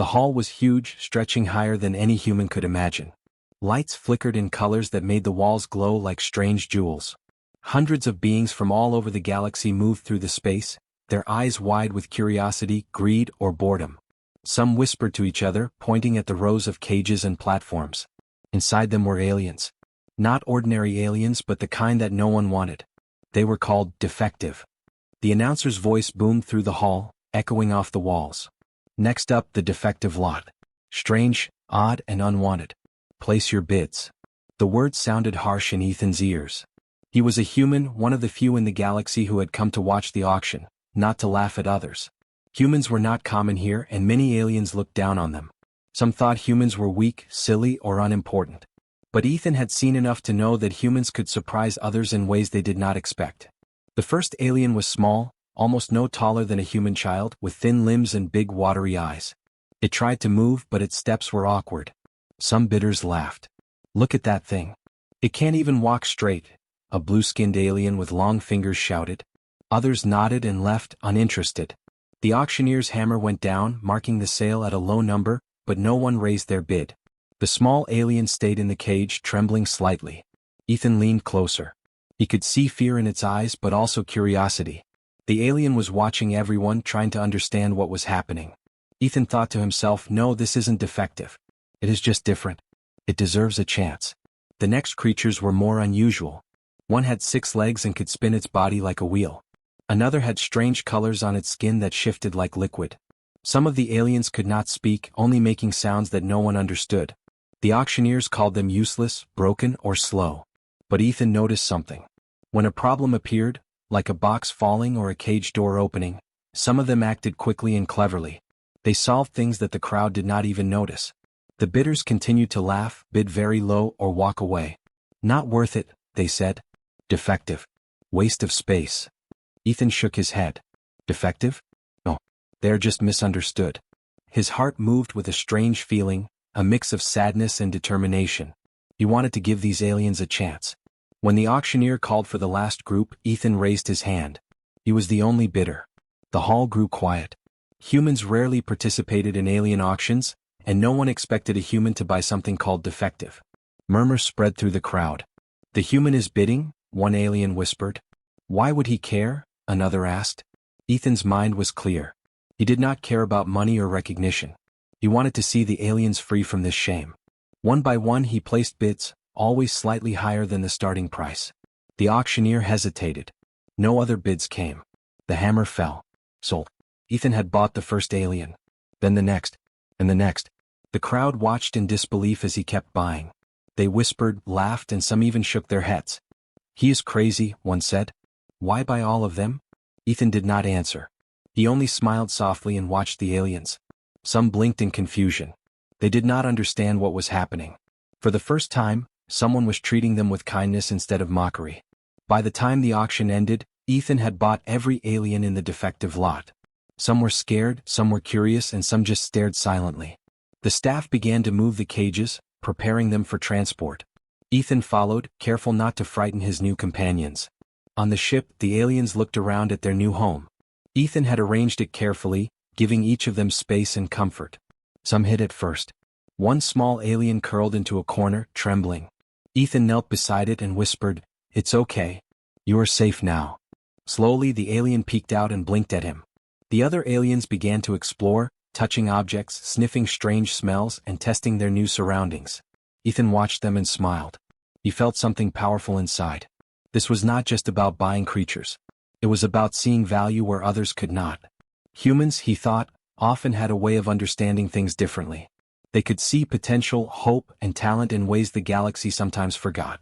The hall was huge, stretching higher than any human could imagine. Lights flickered in colors that made the walls glow like strange jewels. Hundreds of beings from all over the galaxy moved through the space, their eyes wide with curiosity, greed, or boredom. Some whispered to each other, pointing at the rows of cages and platforms. Inside them were aliens. Not ordinary aliens, but the kind that no one wanted. They were called Defective. The announcer's voice boomed through the hall, echoing off the walls. Next up, the defective lot. Strange, odd, and unwanted. Place your bids. The words sounded harsh in Ethan's ears. He was a human, one of the few in the galaxy who had come to watch the auction, not to laugh at others. Humans were not common here, and many aliens looked down on them. Some thought humans were weak, silly, or unimportant. But Ethan had seen enough to know that humans could surprise others in ways they did not expect. The first alien was small, almost no taller than a human child, with thin limbs and big watery eyes. It tried to move, but its steps were awkward. Some bidders laughed. "Look at that thing. It can't even walk straight," a blue-skinned alien with long fingers shouted. Others nodded and left, uninterested. The auctioneer's hammer went down, marking the sale at a low number, but no one raised their bid. The small alien stayed in the cage, trembling slightly. Ethan leaned closer. He could see fear in its eyes, but also curiosity. The alien was watching everyone, trying to understand what was happening. Ethan thought to himself, no, this isn't defective. It is just different. It deserves a chance. The next creatures were more unusual. One had 6 legs and could spin its body like a wheel. Another had strange colors on its skin that shifted like liquid. Some of the aliens could not speak, only making sounds that no one understood. The auctioneers called them useless, broken, or slow. But Ethan noticed something. When a problem appeared, like a box falling or a cage door opening, some of them acted quickly and cleverly. They solved things that the crowd did not even notice. The bidders continued to laugh, bid very low, or walk away. "Not worth it," they said. "Defective. Waste of space." Ethan shook his head. "Defective? No. They're just misunderstood." His heart moved with a strange feeling, a mix of sadness and determination. He wanted to give these aliens a chance. When the auctioneer called for the last group, Ethan raised his hand. He was the only bidder. The hall grew quiet. Humans rarely participated in alien auctions, and no one expected a human to buy something called defective. Murmurs spread through the crowd. "The human is bidding," one alien whispered. "Why would he care?" another asked. Ethan's mind was clear. He did not care about money or recognition. He wanted to see the aliens free from this shame. One by one he placed bids, always slightly higher than the starting price. The auctioneer hesitated. No other bids came. The hammer fell. Sold. Ethan had bought the first alien. Then the next. And the next. The crowd watched in disbelief as he kept buying. They whispered, laughed, and some even shook their heads. "He is crazy," one said. "Why buy all of them?" Ethan did not answer. He only smiled softly and watched the aliens. Some blinked in confusion. They did not understand what was happening. For the first time, someone was treating them with kindness instead of mockery. By the time the auction ended, Ethan had bought every alien in the defective lot. Some were scared, some were curious, and some just stared silently. The staff began to move the cages, preparing them for transport. Ethan followed, careful not to frighten his new companions. On the ship, the aliens looked around at their new home. Ethan had arranged it carefully, giving each of them space and comfort. Some hid at first. One small alien curled into a corner, trembling. Ethan knelt beside it and whispered, "It's okay. You are safe now." Slowly the alien peeked out and blinked at him. The other aliens began to explore, touching objects, sniffing strange smells, and testing their new surroundings. Ethan watched them and smiled. He felt something powerful inside. This was not just about buying creatures. It was about seeing value where others could not. Humans, he thought, often had a way of understanding things differently. They could see potential, hope, and talent in ways the galaxy sometimes forgot.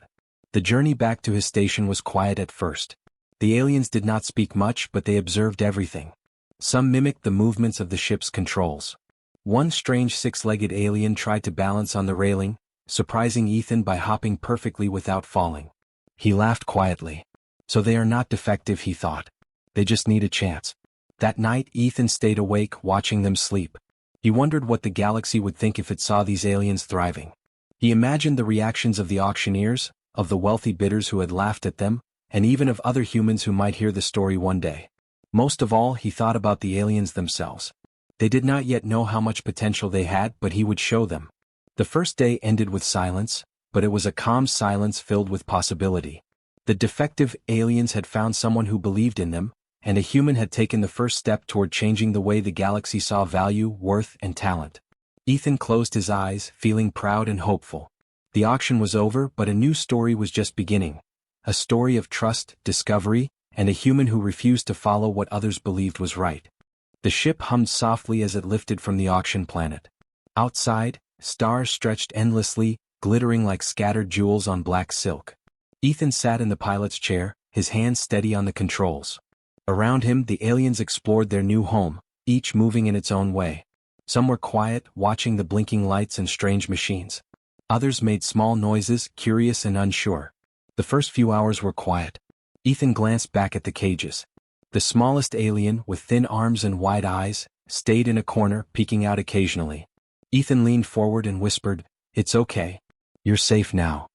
The journey back to his station was quiet at first. The aliens did not speak much, but they observed everything. Some mimicked the movements of the ship's controls. One strange 6-legged alien tried to balance on the railing, surprising Ethan by hopping perfectly without falling. He laughed quietly. So they are not defective, he thought. They just need a chance. That night, Ethan stayed awake, watching them sleep. He wondered what the galaxy would think if it saw these aliens thriving. He imagined the reactions of the auctioneers, of the wealthy bidders who had laughed at them, and even of other humans who might hear the story one day. Most of all, he thought about the aliens themselves. They did not yet know how much potential they had, but he would show them. The first day ended with silence, but it was a calm silence filled with possibility. The defective aliens had found someone who believed in them, and a human had taken the first step toward changing the way the galaxy saw value, worth, and talent. Ethan closed his eyes, feeling proud and hopeful. The auction was over, but a new story was just beginning. A story of trust, discovery, and a human who refused to follow what others believed was right. The ship hummed softly as it lifted from the auction planet. Outside, stars stretched endlessly, glittering like scattered jewels on black silk. Ethan sat in the pilot's chair, his hands steady on the controls. Around him, the aliens explored their new home, each moving in its own way. Some were quiet, watching the blinking lights and strange machines. Others made small noises, curious and unsure. The first few hours were quiet. Ethan glanced back at the cages. The smallest alien, with thin arms and wide eyes, stayed in a corner, peeking out occasionally. Ethan leaned forward and whispered, "It's okay. You're safe now."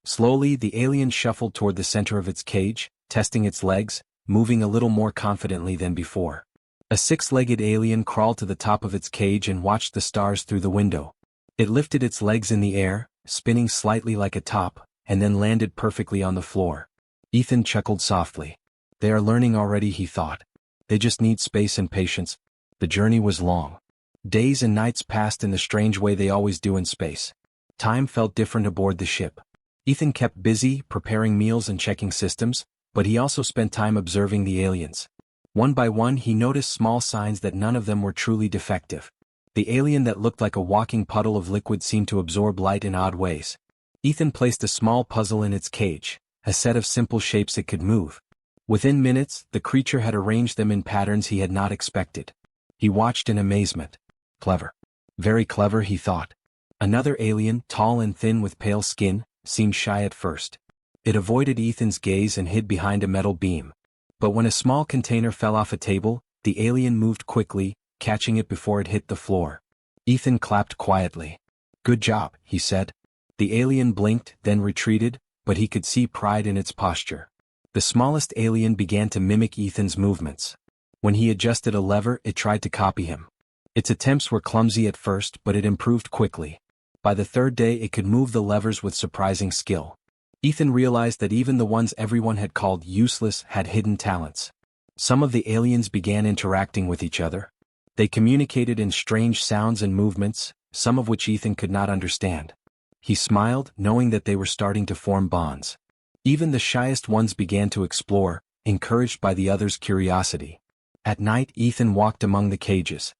Slowly, the alien shuffled toward the center of its cage, testing its legs, moving a little more confidently than before. A six-legged alien crawled to the top of its cage and watched the stars through the window. It lifted its legs in the air, spinning slightly like a top, and then landed perfectly on the floor. Ethan chuckled softly. They are learning already, he thought. They just need space and patience. The journey was long. Days and nights passed in the strange way they always do in space. Time felt different aboard the ship. Ethan kept busy, preparing meals and checking systems, but he also spent time observing the aliens. One by one he noticed small signs that none of them were truly defective. The alien that looked like a walking puddle of liquid seemed to absorb light in odd ways. Ethan placed a small puzzle in its cage, a set of simple shapes it could move. Within minutes, the creature had arranged them in patterns he had not expected. He watched in amazement. Clever. Very clever, he thought. Another alien, tall and thin with pale skin, seemed shy at first. It avoided Ethan's gaze and hid behind a metal beam. But when a small container fell off a table, the alien moved quickly, catching it before it hit the floor. Ethan clapped quietly. "Good job," he said. The alien blinked, then retreated, but he could see pride in its posture. The smallest alien began to mimic Ethan's movements. When he adjusted a lever, it tried to copy him. Its attempts were clumsy at first, but it improved quickly. By the third day, it could move the levers with surprising skill. Ethan realized that even the ones everyone had called useless had hidden talents. Some of the aliens began interacting with each other. They communicated in strange sounds and movements, some of which Ethan could not understand. He smiled, knowing that they were starting to form bonds. Even the shyest ones began to explore, encouraged by the others' curiosity. At night, Ethan walked among the cages.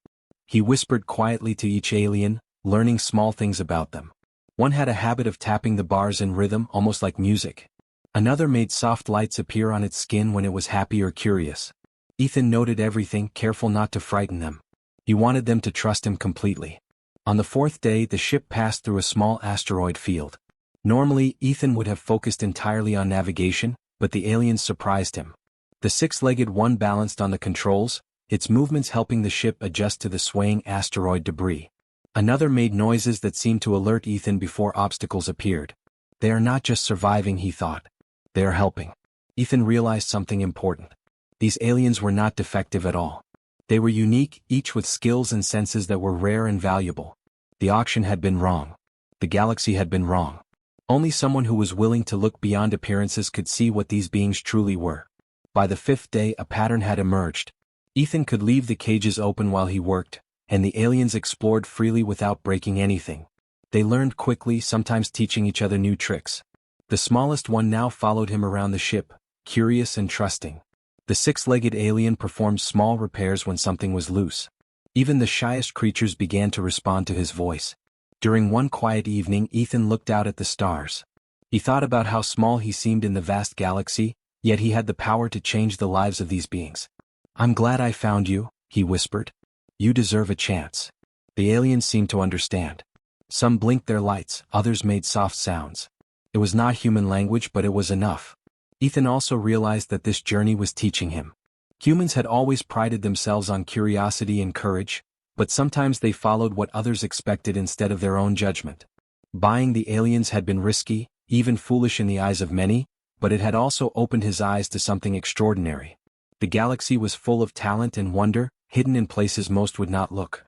He whispered quietly to each alien, learning small things about them. One had a habit of tapping the bars in rhythm, almost like music. Another made soft lights appear on its skin when it was happy or curious. Ethan noted everything, careful not to frighten them. He wanted them to trust him completely. On the fourth day, the ship passed through a small asteroid field. Normally, Ethan would have focused entirely on navigation, but the aliens surprised him. The six-legged one balanced on the controls, its movements helping the ship adjust to the swaying asteroid debris. Another made noises that seemed to alert Ethan before obstacles appeared. They are not just surviving, he thought. They are helping. Ethan realized something important. These aliens were not defective at all. They were unique, each with skills and senses that were rare and valuable. The auction had been wrong. The galaxy had been wrong. Only someone who was willing to look beyond appearances could see what these beings truly were. By the fifth day, a pattern had emerged. Ethan could leave the cages open while he worked, and the aliens explored freely without breaking anything. They learned quickly, sometimes teaching each other new tricks. The smallest one now followed him around the ship, curious and trusting. The six-legged alien performed small repairs when something was loose. Even the shyest creatures began to respond to his voice. During one quiet evening, Ethan looked out at the stars. He thought about how small he seemed in the vast galaxy, yet he had the power to change the lives of these beings. "I'm glad I found you," he whispered. "You deserve a chance." The aliens seemed to understand. Some blinked their lights, others made soft sounds. It was not human language, but it was enough. Ethan also realized that this journey was teaching him. Humans had always prided themselves on curiosity and courage, but sometimes they followed what others expected instead of their own judgment. Buying the aliens had been risky, even foolish in the eyes of many, but it had also opened his eyes to something extraordinary. The galaxy was full of talent and wonder, hidden in places most would not look.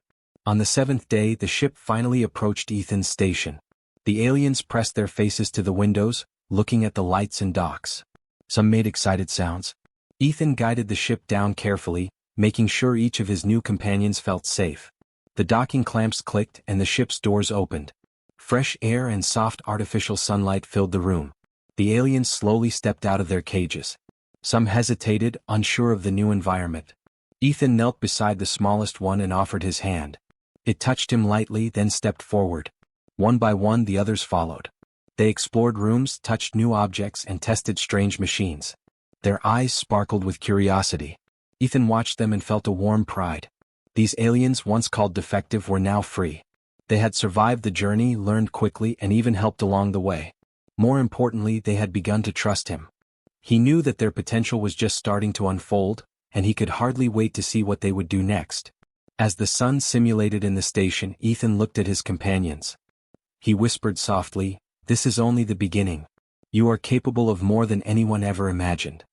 On the seventh day, the ship finally approached Ethan's station. The aliens pressed their faces to the windows, looking at the lights and docks. Some made excited sounds. Ethan guided the ship down carefully, making sure each of his new companions felt safe. The docking clamps clicked and the ship's doors opened. Fresh air and soft artificial sunlight filled the room. The aliens slowly stepped out of their cages. Some hesitated, unsure of the new environment. Ethan knelt beside the smallest one and offered his hand. It touched him lightly, then stepped forward. One by one the others followed. They explored rooms, touched new objects, and tested strange machines. Their eyes sparkled with curiosity. Ethan watched them and felt a warm pride. These aliens, once called Defective, were now free. They had survived the journey, learned quickly, and even helped along the way. More importantly, they had begun to trust him. He knew that their potential was just starting to unfold, and he could hardly wait to see what they would do next. As the sun simulated in the station, Ethan looked at his companions. He whispered softly, "This is only the beginning. You are capable of more than anyone ever imagined."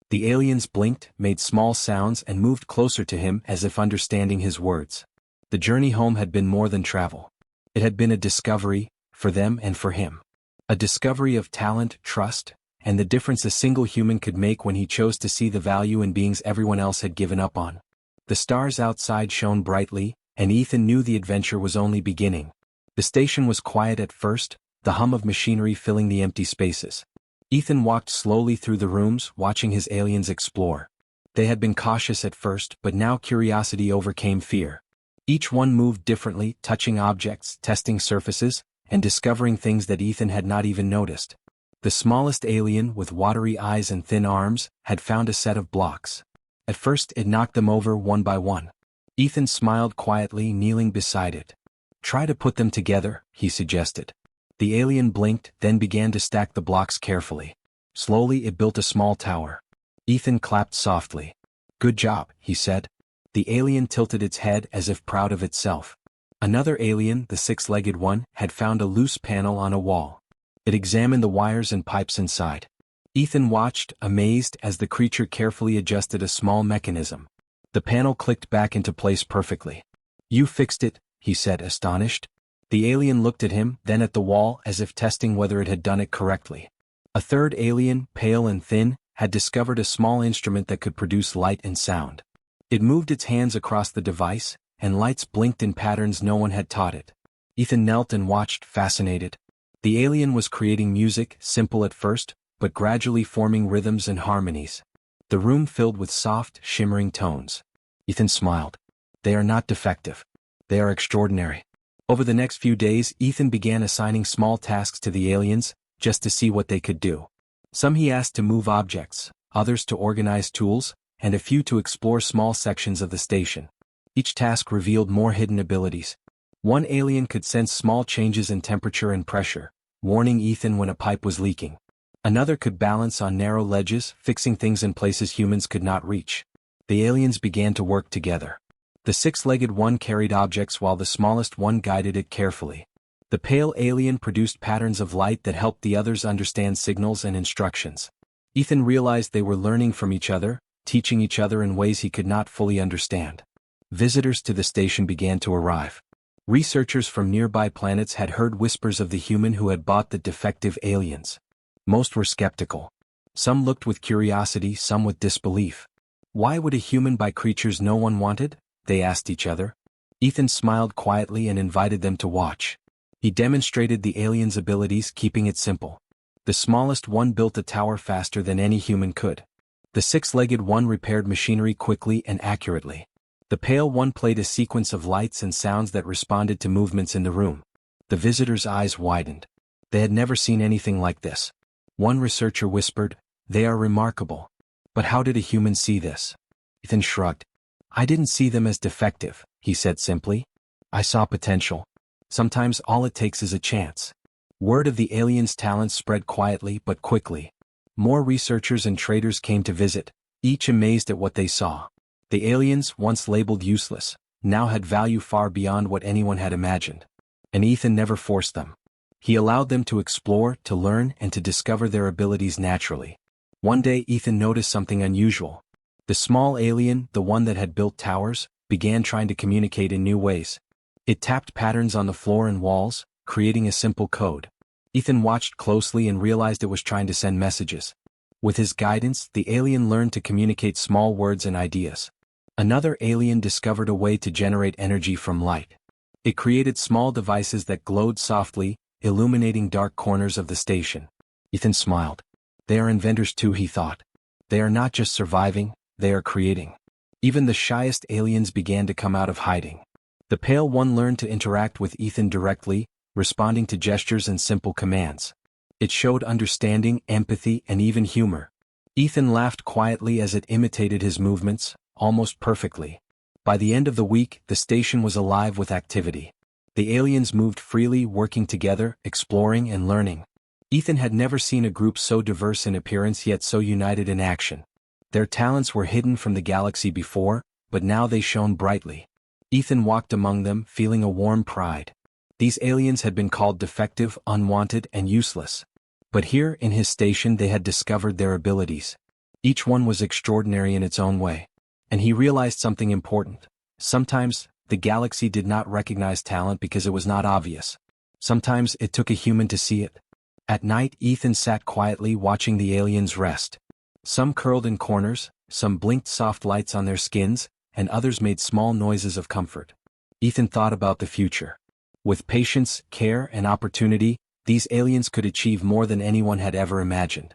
The aliens blinked, made small sounds, and moved closer to him as if understanding his words. The journey home had been more than travel. It had been a discovery, for them and for him. A discovery of talent, trust, and the difference a single human could make when he chose to see the value in beings everyone else had given up on. The stars outside shone brightly, and Ethan knew the adventure was only beginning. The station was quiet at first, the hum of machinery filling the empty spaces. Ethan walked slowly through the rooms, watching his aliens explore. They had been cautious at first, but now curiosity overcame fear. Each one moved differently, touching objects, testing surfaces, and discovering things that Ethan had not even noticed. The smallest alien, with watery eyes and thin arms, had found a set of blocks. At first it knocked them over one by one. Ethan smiled quietly, kneeling beside it. "Try to put them together," he suggested. The alien blinked, then began to stack the blocks carefully. Slowly it built a small tower. Ethan clapped softly. "Good job," he said. The alien tilted its head as if proud of itself. Another alien, the six-legged one, had found a loose panel on a wall. It examined the wires and pipes inside. Ethan watched, amazed, as the creature carefully adjusted a small mechanism. The panel clicked back into place perfectly. "You fixed it," he said, astonished. The alien looked at him, then at the wall, as if testing whether it had done it correctly. A third alien, pale and thin, had discovered a small instrument that could produce light and sound. It moved its hands across the device, and lights blinked in patterns no one had taught it. Ethan knelt and watched, fascinated. The alien was creating music, simple at first, but gradually forming rhythms and harmonies. The room filled with soft, shimmering tones. Ethan smiled. They are not defective. They are extraordinary. Over the next few days, Ethan began assigning small tasks to the aliens, just to see what they could do. Some he asked to move objects, others to organize tools, and a few to explore small sections of the station. Each task revealed more hidden abilities. One alien could sense small changes in temperature and pressure, warning Ethan when a pipe was leaking. Another could balance on narrow ledges, fixing things in places humans could not reach. The aliens began to work together. The six-legged one carried objects while the smallest one guided it carefully. The pale alien produced patterns of light that helped the others understand signals and instructions. Ethan realized they were learning from each other, teaching each other in ways he could not fully understand. Visitors to the station began to arrive. Researchers from nearby planets had heard whispers of the human who had bought the defective aliens. Most were skeptical. Some looked with curiosity, some with disbelief. Why would a human buy creatures no one wanted? They asked each other. Ethan smiled quietly and invited them to watch. He demonstrated the aliens' abilities, keeping it simple. The smallest one built a tower faster than any human could. The six-legged one repaired machinery quickly and accurately. The pale one played a sequence of lights and sounds that responded to movements in the room. The visitors' eyes widened. They had never seen anything like this. One researcher whispered, "They are remarkable. But how did a human see this?" Ethan shrugged. "I didn't see them as defective," he said simply. "I saw potential. Sometimes all it takes is a chance." Word of the aliens' talents spread quietly but quickly. More researchers and traders came to visit, each amazed at what they saw. The aliens, once labeled useless, now had value far beyond what anyone had imagined. And Ethan never forced them. He allowed them to explore, to learn, and to discover their abilities naturally. One day Ethan noticed something unusual. The small alien, the one that had built towers, began trying to communicate in new ways. It tapped patterns on the floor and walls, creating a simple code. Ethan watched closely and realized it was trying to send messages. With his guidance, the alien learned to communicate small words and ideas. Another alien discovered a way to generate energy from light. It created small devices that glowed softly, illuminating dark corners of the station. Ethan smiled. They are inventors too, he thought. They are not just surviving, they are creating. Even the shyest aliens began to come out of hiding. The Pale One learned to interact with Ethan directly, responding to gestures and simple commands. It showed understanding, empathy, and even humor. Ethan laughed quietly as it imitated his movements, almost perfectly. By the end of the week, the station was alive with activity. The aliens moved freely, working together, exploring and learning. Ethan had never seen a group so diverse in appearance yet so united in action. Their talents were hidden from the galaxy before, but now they shone brightly. Ethan walked among them, feeling a warm pride. These aliens had been called defective, unwanted, and useless. But here, in his station, they had discovered their abilities. Each one was extraordinary in its own way. And he realized something important. Sometimes, the galaxy did not recognize talent because it was not obvious. Sometimes it took a human to see it. At night, Ethan sat quietly watching the aliens rest. Some curled in corners, some blinked soft lights on their skins, and others made small noises of comfort. Ethan thought about the future. With patience, care, and opportunity, these aliens could achieve more than anyone had ever imagined.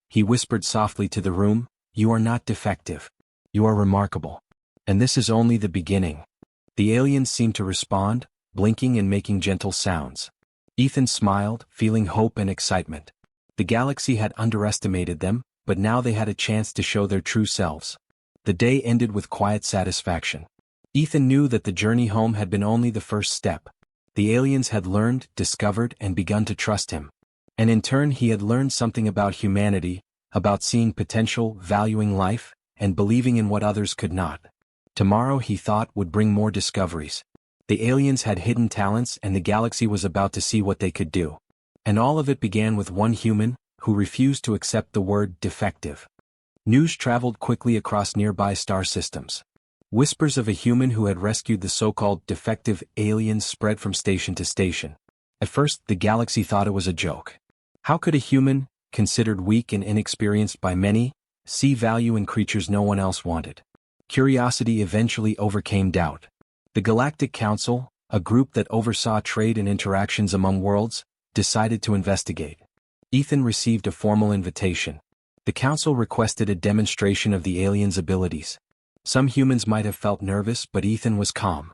He whispered softly to the room, "You are not defective. You are remarkable. And this is only the beginning." The aliens seemed to respond, blinking and making gentle sounds. Ethan smiled, feeling hope and excitement. The galaxy had underestimated them, but now they had a chance to show their true selves. The day ended with quiet satisfaction. Ethan knew that the journey home had been only the first step. The aliens had learned, discovered, and begun to trust him. And in turn he had learned something about humanity, about seeing potential, valuing life, and believing in what others could not. Tomorrow, he thought, would bring more discoveries. The aliens had hidden talents and the galaxy was about to see what they could do. And all of it began with one human, who refused to accept the word defective. News traveled quickly across nearby star systems. Whispers of a human who had rescued the so-called defective aliens spread from station to station. At first, the galaxy thought it was a joke. How could a human, considered weak and inexperienced by many, see value in creatures no one else wanted? Curiosity eventually overcame doubt. The Galactic Council, a group that oversaw trade and interactions among worlds, decided to investigate. Ethan received a formal invitation. The council requested a demonstration of the aliens' abilities. Some humans might have felt nervous, but Ethan was calm.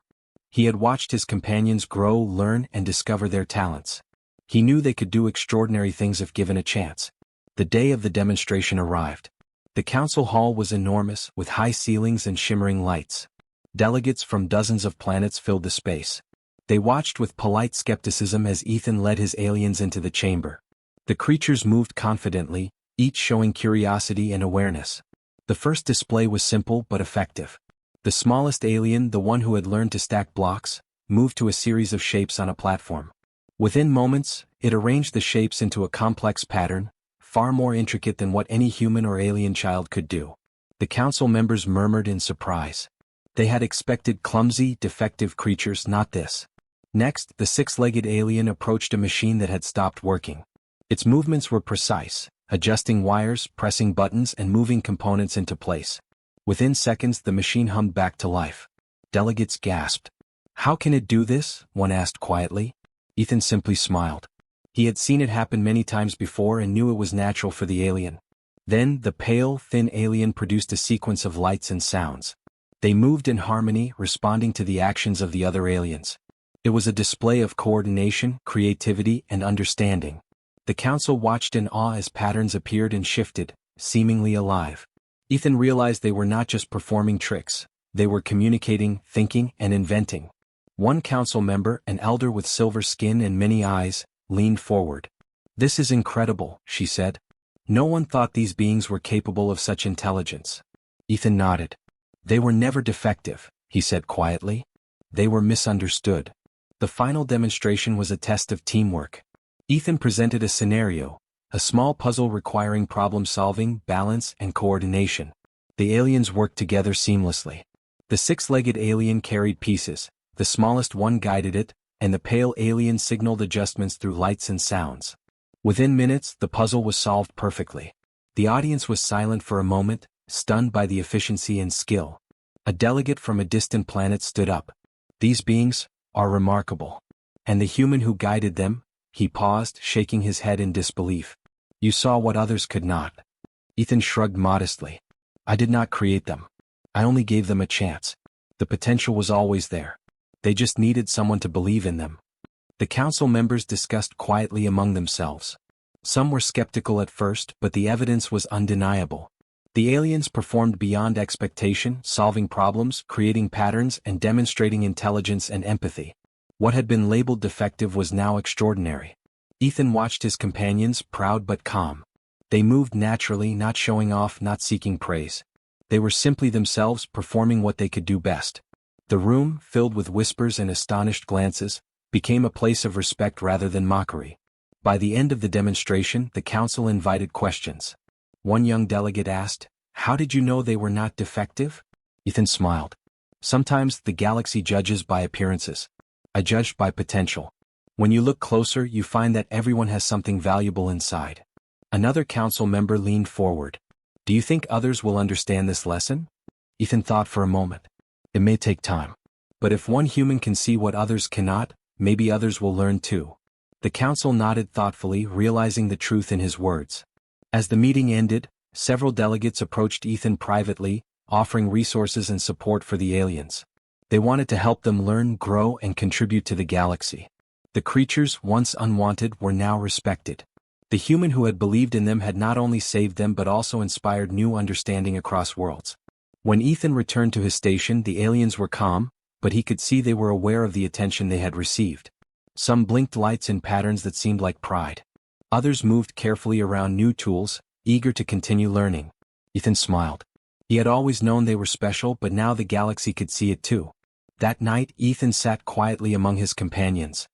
He had watched his companions grow, learn, and discover their talents. He knew they could do extraordinary things if given a chance. The day of the demonstration arrived. The council hall was enormous, with high ceilings and shimmering lights. Delegates from dozens of planets filled the space. They watched with polite skepticism as Ethan led his aliens into the chamber. The creatures moved confidently, each showing curiosity and awareness. The first display was simple but effective. The smallest alien, the one who had learned to stack blocks, moved to a series of shapes on a platform. Within moments, it arranged the shapes into a complex pattern, far more intricate than what any human or alien child could do. The council members murmured in surprise. They had expected clumsy, defective creatures, not this. Next, the six-legged alien approached a machine that had stopped working. Its movements were precise, adjusting wires, pressing buttons, and moving components into place. Within seconds, the machine hummed back to life. Delegates gasped. "How can it do this?" one asked quietly. Ethan simply smiled. He had seen it happen many times before and knew it was natural for the alien. Then, the pale, thin alien produced a sequence of lights and sounds. They moved in harmony, responding to the actions of the other aliens. It was a display of coordination, creativity, and understanding. The council watched in awe as patterns appeared and shifted, seemingly alive. Ethan realized they were not just performing tricks, they were communicating, thinking, and inventing. One council member, an elder with silver skin and many eyes, leaned forward. "This is incredible," she said. "No one thought these beings were capable of such intelligence." Ethan nodded. "They were never defective," he said quietly. "They were misunderstood." The final demonstration was a test of teamwork. Ethan presented a scenario, a small puzzle requiring problem-solving, balance, and coordination. The aliens worked together seamlessly. The The six-legged alien carried pieces, the smallest one guided it, and the pale alien signaled adjustments through lights and sounds. Within minutes, the puzzle was solved perfectly. The audience was silent for a moment, stunned by the efficiency and skill. A delegate from a distant planet stood up. "These beings are remarkable. And the human who guided them," he paused, shaking his head in disbelief. "You saw what others could not." Ethan shrugged modestly. "I did not create them. I only gave them a chance. The potential was always there. They just needed someone to believe in them." The council members discussed quietly among themselves. Some were skeptical at first, but the evidence was undeniable. The aliens performed beyond expectation, solving problems, creating patterns, and demonstrating intelligence and empathy. What had been labeled defective was now extraordinary. Ethan watched his companions, proud but calm. They moved naturally, not showing off, not seeking praise. They were simply themselves, performing what they could do best. The room, filled with whispers and astonished glances, became a place of respect rather than mockery. By the end of the demonstration, the council invited questions. One young delegate asked, "How did you know they were not defective?" Ethan smiled. "Sometimes the galaxy judges by appearances. I judged by potential. When you look closer, you find that everyone has something valuable inside." Another council member leaned forward. "Do you think others will understand this lesson?" Ethan thought for a moment. "It may take time. But if one human can see what others cannot, maybe others will learn too." The council nodded thoughtfully, realizing the truth in his words. As the meeting ended, several delegates approached Ethan privately, offering resources and support for the aliens. They wanted to help them learn, grow, and contribute to the galaxy. The creatures, once unwanted, were now respected. The human who had believed in them had not only saved them but also inspired new understanding across worlds. When Ethan returned to his station, the aliens were calm, but he could see they were aware of the attention they had received. Some blinked lights in patterns that seemed like pride. Others moved carefully around new tools, eager to continue learning. Ethan smiled. He had always known they were special, but now the galaxy could see it too. That night, Ethan sat quietly among his companions.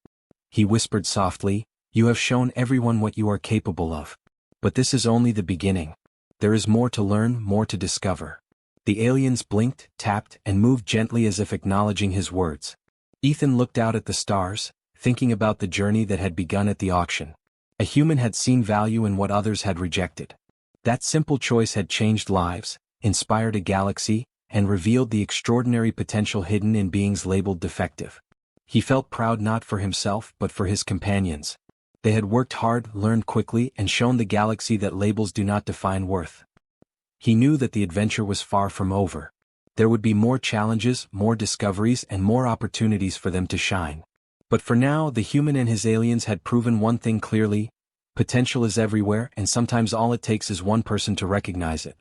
He whispered softly, "You have shown everyone what you are capable of. But this is only the beginning. There is more to learn, more to discover." The aliens blinked, tapped, and moved gently as if acknowledging his words. Ethan looked out at the stars, thinking about the journey that had begun at the auction. A human had seen value in what others had rejected. That simple choice had changed lives, inspired a galaxy, and revealed the extraordinary potential hidden in beings labeled defective. He felt proud not for himself but for his companions. They had worked hard, learned quickly, and shown the galaxy that labels do not define worth. He knew that the adventure was far from over. There would be more challenges, more discoveries, and more opportunities for them to shine. But for now, the human and his aliens had proven one thing clearly: potential is everywhere, and sometimes all it takes is one person to recognize it.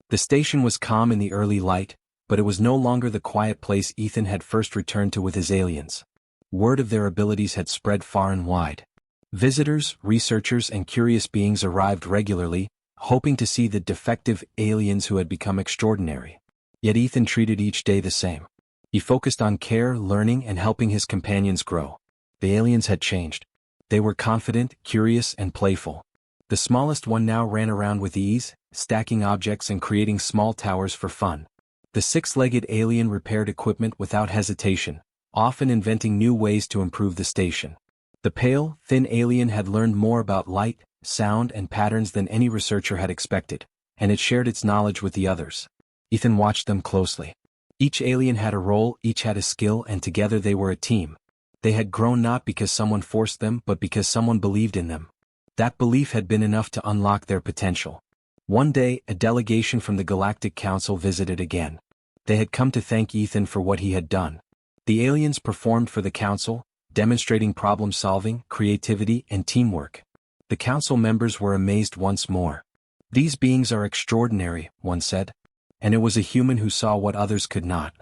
The station was calm in the early light, but it was no longer the quiet place Ethan had first returned to with his aliens. Word of their abilities had spread far and wide. Visitors, researchers, and curious beings arrived regularly, hoping to see the defective aliens who had become extraordinary. Yet Ethan treated each day the same. He focused on care, learning, and helping his companions grow. The aliens had changed. They were confident, curious, and playful. The smallest one now ran around with ease, stacking objects and creating small towers for fun. The six-legged alien repaired equipment without hesitation, often inventing new ways to improve the station. The pale, thin alien had learned more about light, sound, and patterns than any researcher had expected, and it shared its knowledge with the others. Ethan watched them closely. Each alien had a role, each had a skill, and together they were a team. They had grown not because someone forced them but because someone believed in them. That belief had been enough to unlock their potential. One day, a delegation from the Galactic Council visited again. They had come to thank Ethan for what he had done. The aliens performed for the council, demonstrating problem-solving, creativity, and teamwork. The council members were amazed once more. "These beings are extraordinary," one said. And it was a human who saw what others could not.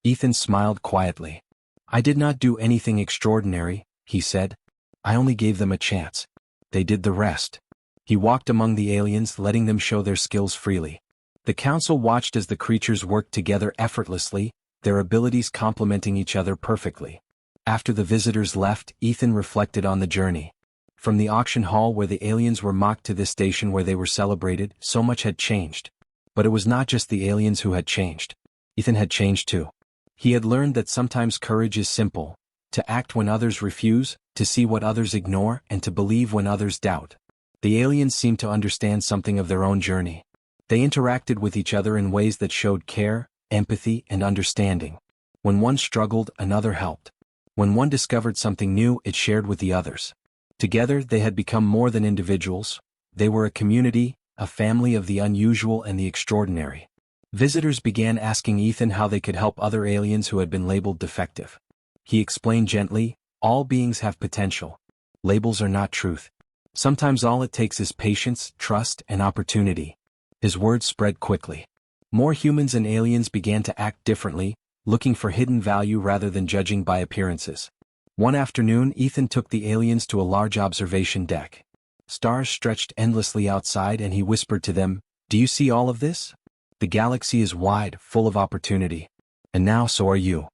Ethan smiled quietly. "I did not do anything extraordinary," he said. "I only gave them a chance. They did the rest." He walked among the aliens, letting them show their skills freely. The council watched as the creatures worked together effortlessly, their abilities complementing each other perfectly. After the visitors left, Ethan reflected on the journey. From the auction hall where the aliens were mocked to this station where they were celebrated, so much had changed. But it was not just the aliens who had changed. Ethan had changed too. He had learned that sometimes courage is simple: to act when others refuse, to see what others ignore, and to believe when others doubt. The aliens seemed to understand something of their own journey. They interacted with each other in ways that showed care, empathy, and understanding. When one struggled, another helped. When one discovered something new, it shared with the others. Together, they had become more than individuals. They were a community, a family of the unusual and the extraordinary. Visitors began asking Ethan how they could help other aliens who had been labeled defective. He explained gently, all beings have potential. Labels are not truth. Sometimes all it takes is patience, trust, and opportunity. His words spread quickly. More humans and aliens began to act differently, looking for hidden value rather than judging by appearances. One afternoon, Ethan took the aliens to a large observation deck. Stars stretched endlessly outside, and he whispered to them, "Do you see all of this? The galaxy is wide, full of opportunity. And now so are you."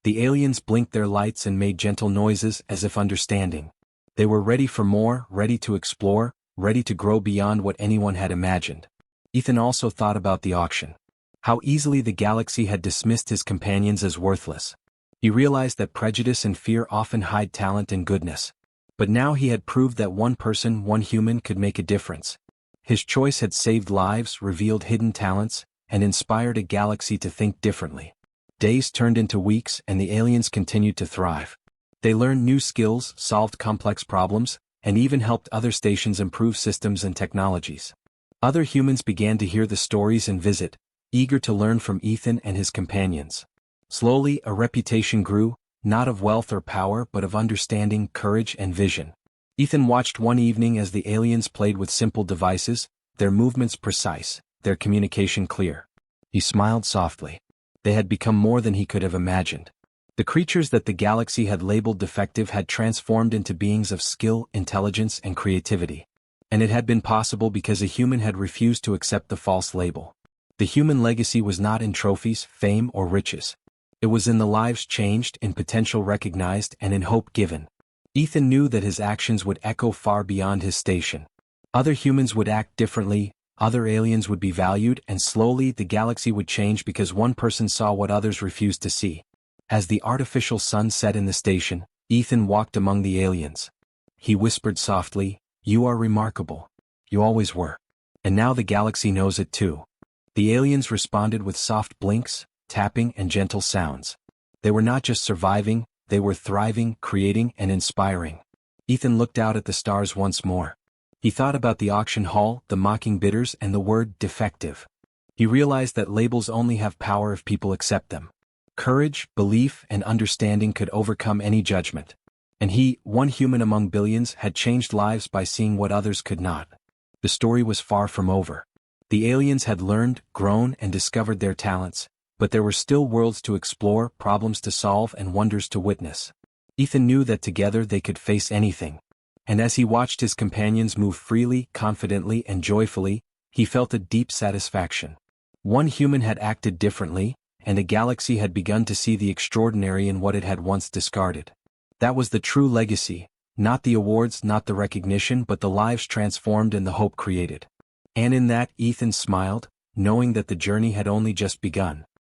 The aliens blinked their lights and made gentle noises as if understanding. They were ready for more, ready to explore, ready to grow beyond what anyone had imagined. Ethan also thought about the auction. How easily the galaxy had dismissed his companions as worthless. He realized that prejudice and fear often hide talent and goodness. But now he had proved that one person, one human, could make a difference. His choice had saved lives, revealed hidden talents, and inspired a galaxy to think differently. Days turned into weeks, and the aliens continued to thrive. They learned new skills, solved complex problems, and even helped other stations improve systems and technologies. Other humans began to hear the stories and visit, eager to learn from Ethan and his companions. Slowly, a reputation grew, not of wealth or power but of understanding, courage, and vision. Ethan watched one evening as the aliens played with simple devices, their movements precise, their communication clear. He smiled softly. They had become more than he could have imagined. The creatures that the galaxy had labeled defective had transformed into beings of skill, intelligence, and creativity. And it had been possible because a human had refused to accept the false label. The human legacy was not in trophies, fame, or riches. It was in the lives changed, in potential recognized, and in hope given. Ethan knew that his actions would echo far beyond his station. Other humans would act differently, other aliens would be valued, and slowly the galaxy would change because one person saw what others refused to see. As the artificial sun set in the station, Ethan walked among the aliens. He whispered softly, "You are remarkable. You always were. And now the galaxy knows it too." The aliens responded with soft blinks, tapping, and gentle sounds. They were not just surviving, they were thriving, creating, and inspiring. Ethan looked out at the stars once more. He thought about the auction hall, the mocking bidders, and the word defective. He realized that labels only have power if people accept them. Courage, belief, and understanding could overcome any judgment. And he, one human among billions, had changed lives by seeing what others could not. The story was far from over. The aliens had learned, grown, and discovered their talents, but there were still worlds to explore, problems to solve, and wonders to witness. Ethan knew that together they could face anything. And as he watched his companions move freely, confidently, and joyfully, he felt a deep satisfaction. One human had acted differently, and a galaxy had begun to see the extraordinary in what it had once discarded. That was the true legacy, not the awards, not the recognition, but the lives transformed and the hope created. And in that, Ethan smiled, knowing that the journey had only just begun.